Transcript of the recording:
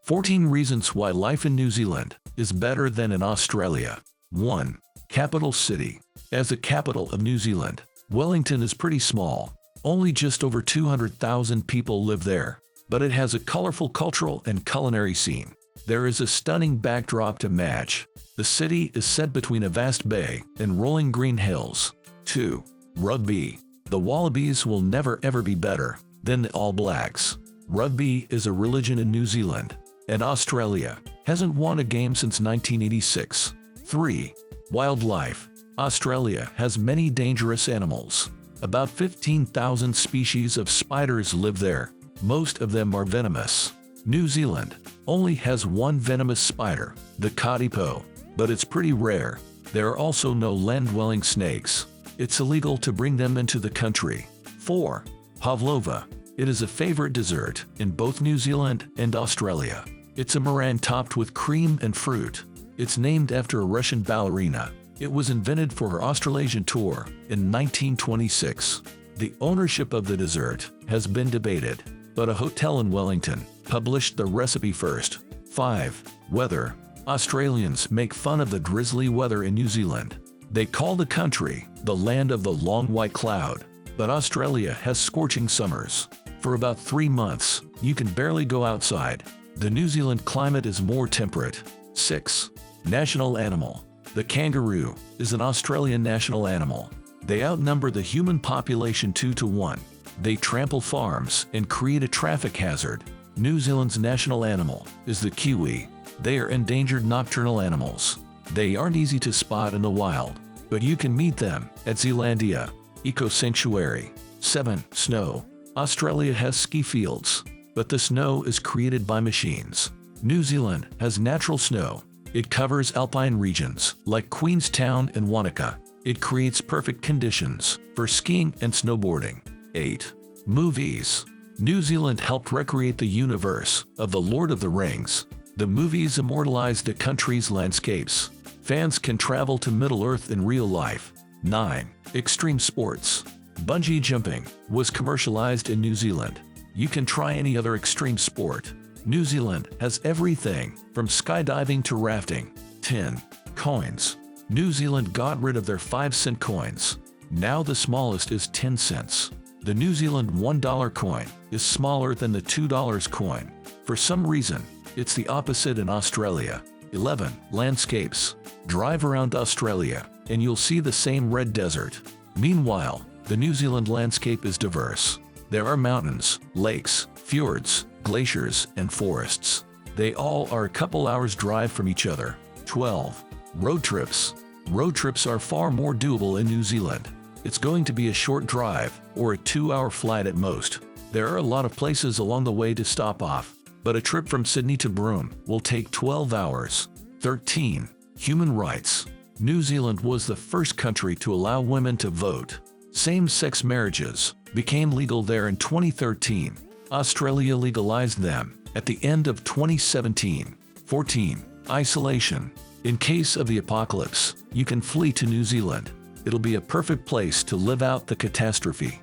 14 reasons why life in New Zealand is better than in Australia. 1. Capital city. As the capital of New Zealand, Wellington is pretty small. Only just over 200,000 people live there, but it has a colorful cultural and culinary scene. There is a stunning backdrop to match. The city is set between a vast bay and rolling green hills. 2. Rugby. The Wallabies will never ever be better than the All Blacks. Rugby is a religion in New Zealand, and Australia hasn't won a game since 1986. 3. Wildlife. Australia has many dangerous animals. About 15,000 species of spiders live there. Most of them are venomous. New Zealand only has one venomous spider, the katipo, but it's pretty rare. There are also no land-dwelling snakes. It's illegal to bring them into the country. 4. Pavlova. It is a favorite dessert in both New Zealand and Australia. It's a meringue topped with cream and fruit. It's named after a Russian ballerina. It was invented for her Australasian tour in 1926. The ownership of the dessert has been debated, but a hotel in Wellington published the recipe first. 5. Weather. Australians make fun of the drizzly weather in New Zealand. They call the country the land of the long white cloud, but Australia has scorching summers. For about 3 months, you can barely go outside. The New Zealand climate is more temperate. 6. National animal. The kangaroo is an Australian national animal. They outnumber the human population 2 to 1. They trample farms and create a traffic hazard. New Zealand's national animal is the kiwi. They are endangered nocturnal animals. They aren't easy to spot in the wild, but you can meet them at Zealandia Eco Sanctuary. 7. Snow. Australia has ski fields, but the snow is created by machines. New Zealand has natural snow. It covers alpine regions like Queenstown and Wanaka. It creates perfect conditions for skiing and snowboarding. 8. Movies. New Zealand helped recreate the universe of The Lord of the Rings. The movies immortalized the country's landscapes. Fans can travel to Middle-earth in real life. 9. Extreme sports. Bungee jumping was commercialized in New Zealand. You can try any other extreme sport. New Zealand has everything from skydiving to rafting. 10. Coins. New Zealand got rid of their 5-cent coins. Now the smallest is 10 cents. The New Zealand $1 coin is smaller than the $2 coin. For some reason, it's the opposite in Australia. 11. Landscapes. Drive around Australia, and you'll see the same red desert. Meanwhile, the New Zealand landscape is diverse. There are mountains, lakes, fjords, glaciers, and forests. They all are a couple hours drive from each other. 12. Road trips. Road trips are far more doable in New Zealand. It's going to be a short drive, or a 2-hour flight at most. There are a lot of places along the way to stop off, but a trip from Sydney to Broome will take 12 hours. 13. Human rights. New Zealand was the first country to allow women to vote. Same-sex marriages became legal there in 2013. Australia legalized them at the end of 2017. 14. Isolation. In case of the apocalypse, you can flee to New Zealand. It'll be a perfect place to live out the catastrophe.